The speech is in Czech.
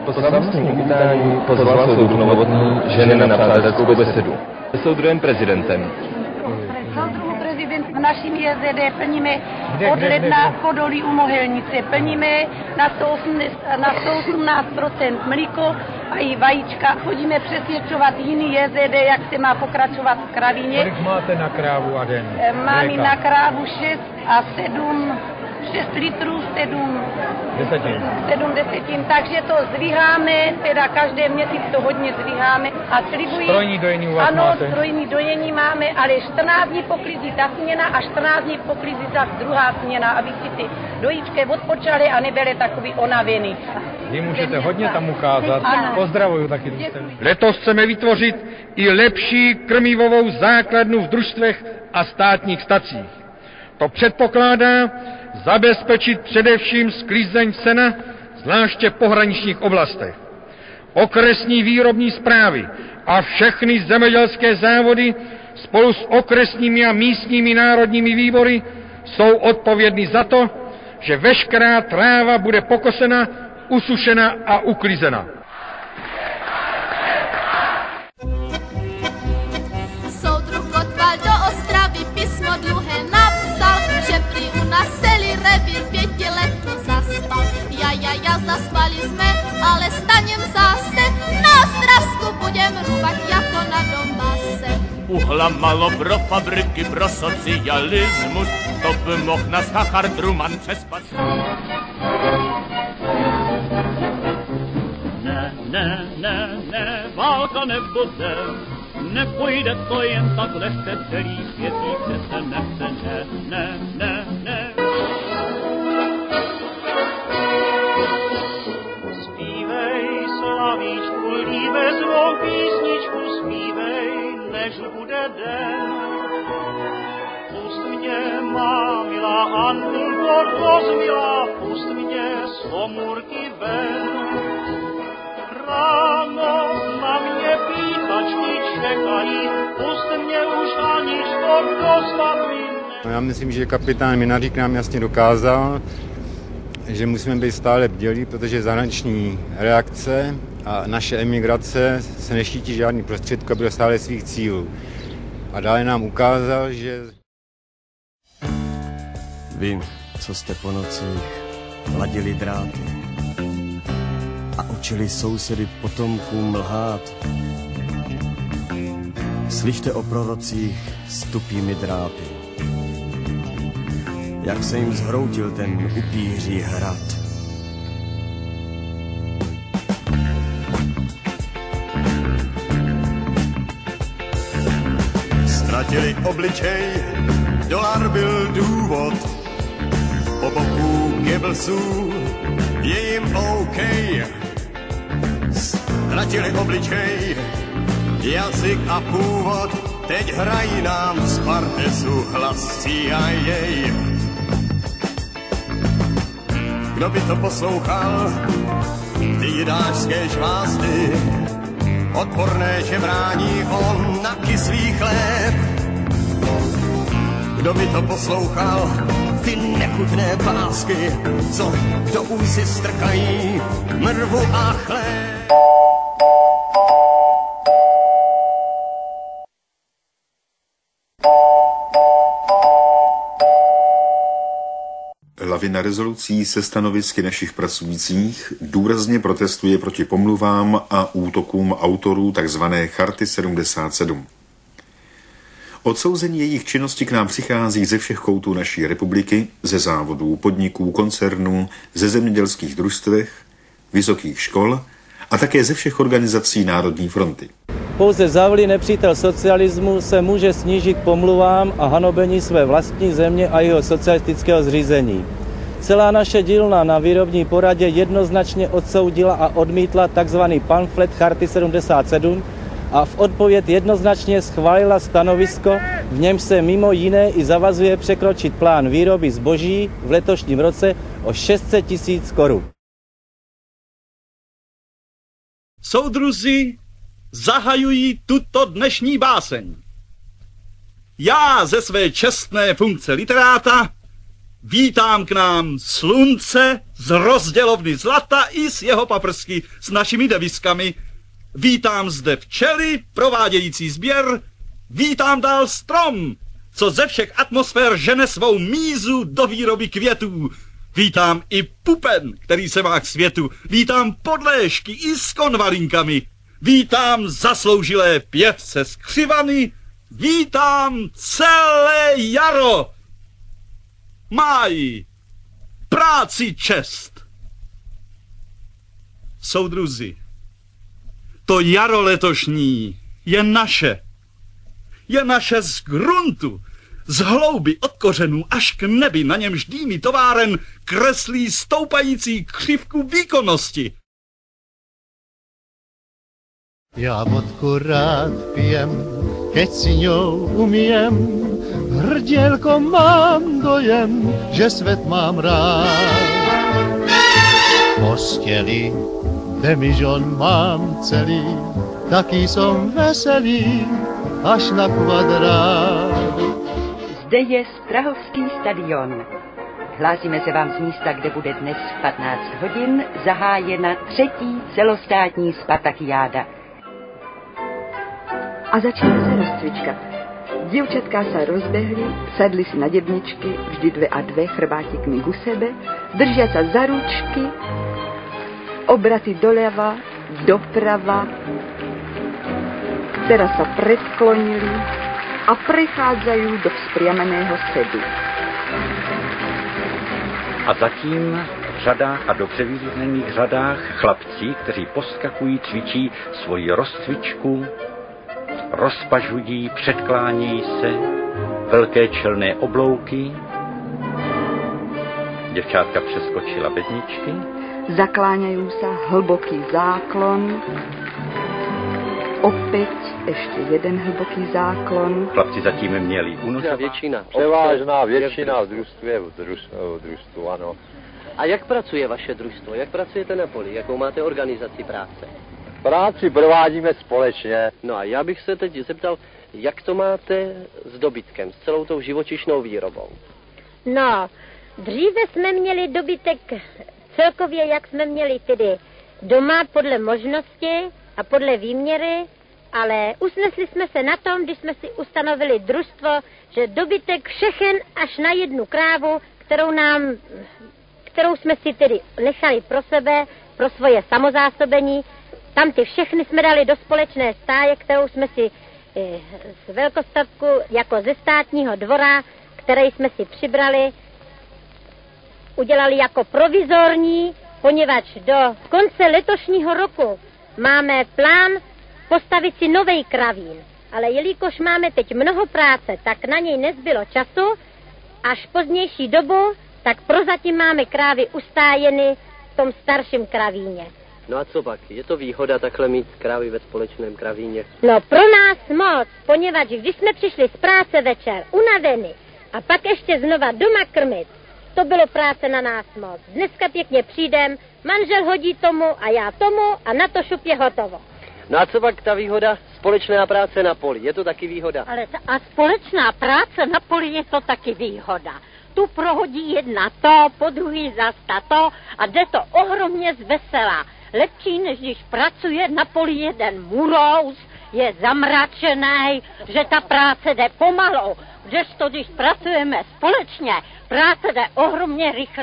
Po slavnostním uvítání pozval soudruh Novotný ženy na přátelskou besedu. Se soudruhem prezidentem. Soudruhu prezident v naším JZD plníme od ledna Podolí u Mohelnice. Plníme na 118% mlíko a i vajíčka. Chodíme přesvědčovat jiný JZD, jak se má pokračovat v kravině. Kolik máte na krávu a den? Máme na krávu 6 litrů, 7 desetin, takže to zdviháme, teda každé měsíc to hodně zdviháme a slibuji. Strojní dojení u vás ano, máte? Ano, strojní dojení máme, ale 14 dní poklizí ta směna a 14 dní poklizí ta druhá směna, aby si ty dojíčky odpočali a nebyly takový onavený. Vy můžete hodně tam ukázat. Ano. Pozdravuju taky. Letos chceme vytvořit i lepší krmivovou základnu v družstvech a státních stacích. To předpokládá zabezpečit především sklizeň sena, zvláště v pohraničních oblastech. Okresní výrobní správy a všechny zemědělské závody spolu s okresními a místními národními výbory jsou odpovědní za to, že veškerá tráva bude pokosena, usušena a uklizena. Soudruh Kotval do Ostravy písmo dluhé napsal, že prý u nás celý revír 5 let zaspal. Ja, zaspali jsme, ale staněm zase, na Ostravsku budem rúbať jako na Donbase. Uhla malo pro fabriky, pro socialismus, to by mohl nás Chachar Truman přespat. Ne, válka nebude, nepůjde to jen tak lehce, celý svět jí přece nechce, ne. Zpívej, slavíčku, líbe svou písničku, zpívej, než bude den. Pust mě, má milá Anko, rozmilá, pust mě z komůrky ven. Ráno na mě píchačky čekají, pust mě už Aničko, dostat mi ne. Já myslím, že kapitán Minařík nám jasně dokázal, že musíme být stále bdělí, protože zahraniční reakce a naše emigrace se neštítí žádný prostředek, aby dosáhli svých cílů. A dále nám ukázal, že... Vím, co jste po nocích ladili dráty a učili sousedy potomkům lhát. Slyšte o prorocích s tupými drápy, jak se jim zhroutil ten upíří hrad. Ztratili obličej, dolar byl důvod, po boku Goebbelsů je jim OK. Ztratili obličej, jazyk a původ, teď hrají nám z Partesu hlas CIA. Kdo by to poslouchal, ty jidářské žvásty, odporné žebrání on na kyslý chléb. Kdo by to poslouchal, ty nechutné pásky, co do úsy strkají mrvu a chléb. Lavina rezolucí se stanovisky našich pracujících důrazně protestuje proti pomluvám a útokům autorů tzv. Charty 77. Odsouzení jejich činnosti k nám přichází ze všech koutů naší republiky, ze závodů, podniků, koncernů, ze zemědělských družstvech, vysokých škol a také ze všech organizací Národní fronty. Pouze zavlý nepřítel socialismu se může snížit k pomluvám a hanobení své vlastní země a jeho socialistického zřízení. Celá naše dílna na výrobní poradě jednoznačně odsoudila a odmítla tzv. Pamflet Charty 77 a v odpověď jednoznačně schválila stanovisko, v němž se mimo jiné i zavazuje překročit plán výroby zboží v letošním roce o 600 000 korun. Soudruzi zahajují tuto dnešní báseň. Já ze své čestné funkce literáta Vítám k nám slunce z rozdělovny zlata i z jeho paprsky s našimi deviskami. Vítám zde včely, provádějící sběr. Vítám dál strom, co ze všech atmosfér žene svou mízu do výroby květů. Vítám i pupen, který se má k světu. Vítám podléšky i s konvalinkami. Vítám zasloužilé pěvce z křivany. Vítám celé jaro. Máji, práci čest. Soudruzi, to jaro letošní je naše. Je naše z gruntu, z hlouby od kořenů až k nebi, na němž dýmy továren kreslí stoupající křivku výkonnosti. Já vodku rád pijem, keď si ňou umiem, hrdielko mám dojem, že svet mám rád. Posteli demižon mám celý, taký som veselý, až na kvadrát. Zde je Strahovský stadion. Hlásíme se vám z místa, kde bude dnes v 15 hodin zahájena 3. celostátní Spartakiáda. A začíná se rozcvička. Dievčatka sa rozbehli, sadli si na debničky, vždy 2 a 2, chrbátikmi ku sebe, držia sa za ručky, obraty doľava, doprava. Teraz sa predklonili a prechádzajú do vzpriameného středu. A zatím v řadách a dobře vyvízených řadách chlapci, kteří poskakují, cvičí svoji rozcvičku, rozpažují, předklánějí se, velké čelné oblouky. Děvčátka přeskočila bedničky. Zakláňajú sa, hlboký záklon. Opäť ešte jeden hlboký záklon. Chlapci zatím měli unosovat. Převážná většina v družstvu, ano. A jak pracuje vaše družstvo? Jak pracujete na poli? Jakou máte organizaci práce? Práci provádíme společně. No a já bych se teď zeptal, jak to máte s dobytkem, s celou tou živočišnou výrobou? No, dříve jsme měli dobytek celkově, jak jsme měli tedy doma podle možnosti a podle výměry, ale usnesli jsme se na tom, když jsme si ustanovili družstvo, že dobytek všechen až na jednu krávu, kterou jsme si tedy nechali pro sebe, pro svoje samozásobení, tam ty všechny jsme dali do společné stáje, kterou jsme si z velkostatku jako ze státního dvora, který jsme si přibrali, udělali jako provizorní, poněvadž do konce letošního roku máme plán postavit si nový kravín. Ale jelikož máme teď mnoho práce, tak na něj nezbylo času, až pozdější dobu, tak prozatím máme krávy ustájeny v tom starším kravíně. No a co pak? Je to výhoda takhle mít krávy ve společném kravíně? No pro nás moc, poněvadž když jsme přišli z práce večer, unaveny, a pak ještě znova doma krmit, to bylo práce na nás moc. Dneska pěkně přijdem, manžel hodí tomu a já tomu a na to šup je hotovo. No a co pak ta výhoda společná práce na poli? Je to taky výhoda? Ale a společná práce na poli je to taky výhoda. Tu prohodí jedna to, po druhý zas to a jde to ohromně zvesela. Lepší, než když pracuje na poli jeden murous, je zamračený, že ta práce jde pomalu. Kdežto, když pracujeme společně, práce jde ohromně rychle.